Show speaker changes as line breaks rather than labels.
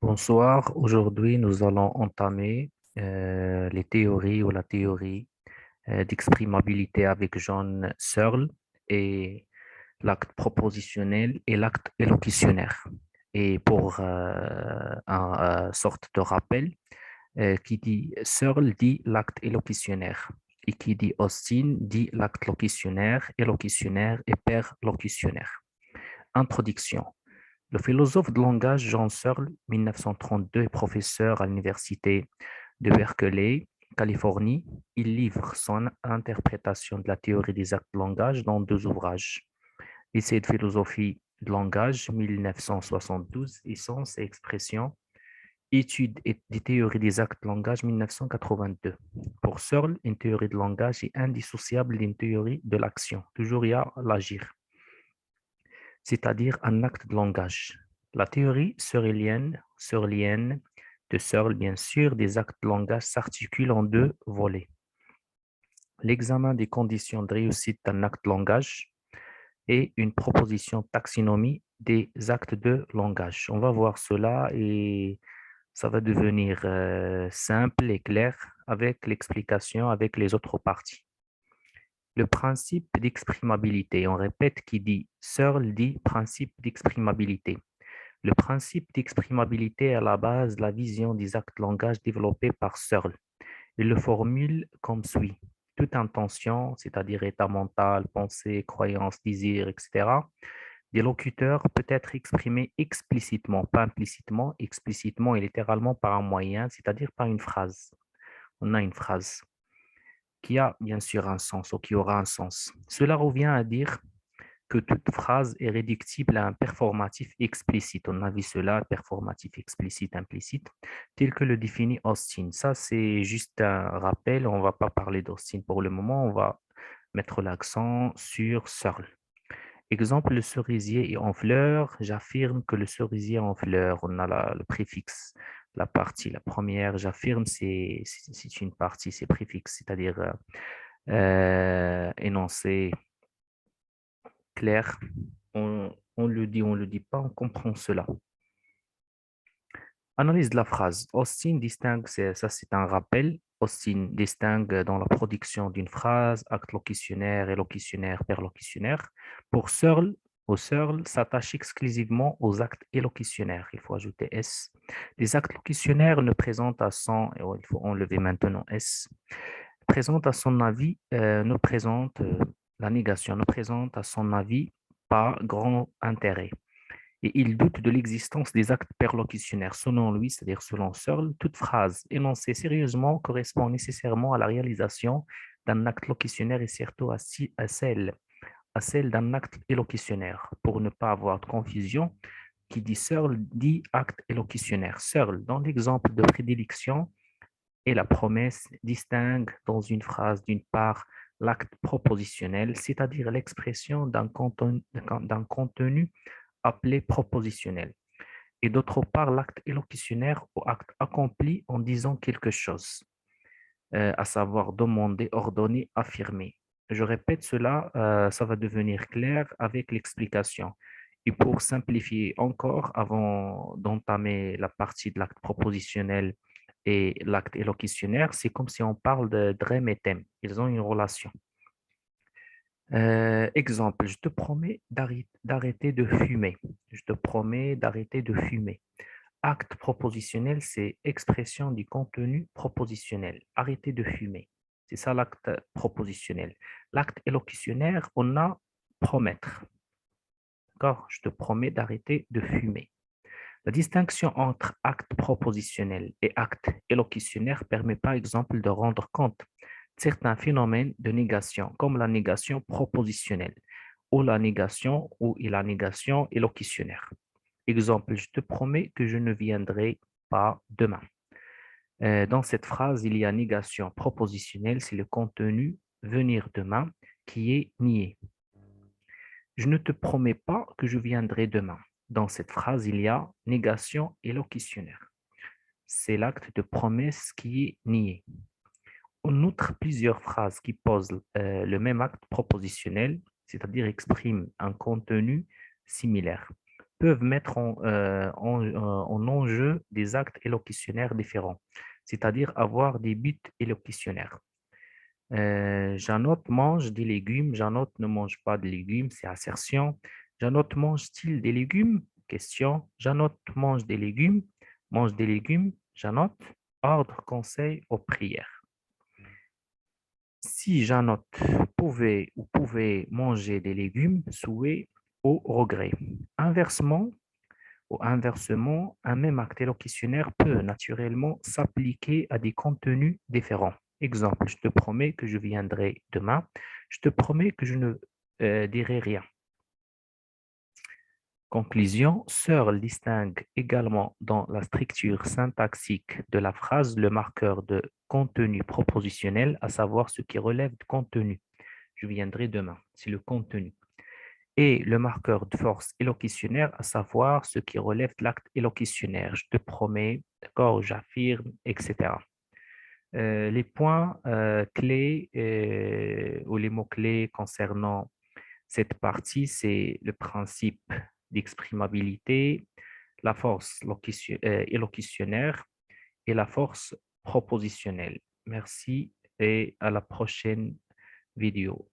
Bonsoir, aujourd'hui nous allons entamer les théories ou la théorie d'exprimabilité avec John Searle et l'acte propositionnel et l'acte élocutionnaire. Et pour un sorte de rappel, qui dit Searle dit l'acte élocutionnaire et qui dit Austin dit l'acte locutionnaire, élocutionnaire et perlocutionnaire. Introduction. Le philosophe de langage John Searle, 1932, est professeur à l'université de Berkeley, Californie. Il livre son interprétation de la théorie des actes de langage dans deux ouvrages. Essai de philosophie de langage, 1972, et Sens et expression, études et des théories des actes de langage, 1982. Pour Searle, une théorie de langage est indissociable d'une théorie de l'action. Toujours il y a l'agir, c'est-à-dire un acte de langage. La théorie searlienne de Searle, bien sûr, des actes de langage s'articule en deux volets. L'examen des conditions de réussite d'un acte de langage et une proposition taxonomie des actes de langage. On va voir cela et ça va devenir simple et clair avec l'explication avec les autres parties. Le principe d'exprimabilité, on répète qui dit Searle dit principe d'exprimabilité. Le principe d'exprimabilité est à la base de la vision des actes de langage développée par Searle. Il le formule comme suit. Toute intention, c'est-à-dire état mental, pensée, croyance, désir, etc., des locuteurs peut être exprimée explicitement, pas implicitement, explicitement et littéralement par un moyen, c'est-à-dire par une phrase. On a une phrase qui a bien sûr un sens ou qui aura un sens. Cela revient à dire que toute phrase est réductible à un performatif explicite. On a vu cela, performatif explicite, implicite, tel que le définit Austin. Ça, c'est juste un rappel. On ne va pas parler d'Austin pour le moment. On va mettre l'accent sur Searle. Exemple, le cerisier est en fleurs. J'affirme que le cerisier est en fleurs. On a le préfixe, la partie, la première. J'affirme, c'est une partie, c'est préfixe, c'est-à-dire énoncé clair. On le dit, on le dit pas, on comprend cela. Analyse de la phrase. Austin distingue, ça c'est un rappel. Austin distingue dans la production d'une phrase, acte locutionnaire, élocutionnaire, perlocutionnaire. Pour Searle, Searle s'attache exclusivement aux actes élocutionnaires. Il faut ajouter S. Les actes locutionnaires ne présentent à son, il faut enlever maintenant S, présente à son avis, ne présente, la négation ne présente à son avis pas grand intérêt. Et il doute de l'existence des actes perlocutionnaires. Selon lui, c'est-à-dire selon Searle, toute phrase énoncée sérieusement correspond nécessairement à la réalisation d'un acte locutionnaire et surtout à celle d'un acte élocutionnaire. Pour ne pas avoir de confusion, qui dit Searle dit acte élocutionnaire. Searle, dans l'exemple de prédilection, et la promesse distingue dans une phrase d'une part l'acte propositionnel, c'est-à-dire l'expression d'un contenu appelé propositionnel, et d'autre part l'acte élocutionnaire ou acte accompli en disant quelque chose, à savoir demander, ordonner, affirmer. Je répète cela, ça va devenir clair avec l'explication. Et pour simplifier encore, avant d'entamer la partie de l'acte propositionnel et l'acte élocutionnaire, c'est comme si on parle de drème et thème. Ils ont une relation. Exemple, je te promets d'arrêter de fumer. Je te promets d'arrêter de fumer. Acte propositionnel, c'est expression du contenu propositionnel. Arrêter de fumer. C'est ça l'acte propositionnel. L'acte élocutionnaire, on a promettre. D'accord? Je te promets d'arrêter de fumer. La distinction entre acte propositionnel et acte élocutionnaire permet par exemple de rendre compte de certains phénomènes de négation, comme la négation propositionnelle ou la négation élocutionnaire. Exemple, je te promets que je ne viendrai pas demain. Dans cette phrase, il y a négation propositionnelle, c'est le contenu venir demain qui est nié. Je ne te promets pas que je viendrai demain. Dans cette phrase, il y a négation élocutionnaire. C'est l'acte de promesse qui est nié. On outre plusieurs phrases qui posent le même acte propositionnel, c'est-à-dire expriment un contenu similaire, peuvent mettre en enjeu des actes élocutionnaires différents, c'est-à-dire avoir des buts élocutionnaires. Janotte mange des légumes, Janotte ne mange pas de légumes, c'est assertion. Janotte mange-t-il des légumes? Question. Janotte mange des légumes, Janotte, ordre, conseil aux prières. Si Janotte pouvait manger des légumes, souhait au regret. Inversement, un même acte élocutionnaire peut naturellement s'appliquer à des contenus différents. Exemple, je te promets que je viendrai demain. Je te promets que je ne dirai rien. Conclusion, Searle distingue également dans la structure syntaxique de la phrase le marqueur de contenu propositionnel, à savoir ce qui relève de contenu. Je viendrai demain, c'est le contenu. Et le marqueur de force élocutionnaire, à savoir ce qui relève de l'acte élocutionnaire. Je te promets, d'accord, j'affirme, etc. Les points clés ou les mots-clés concernant cette partie, c'est le principe d'exprimabilité, la force élocutionnaire et la force propositionnelle. Merci et à la prochaine vidéo.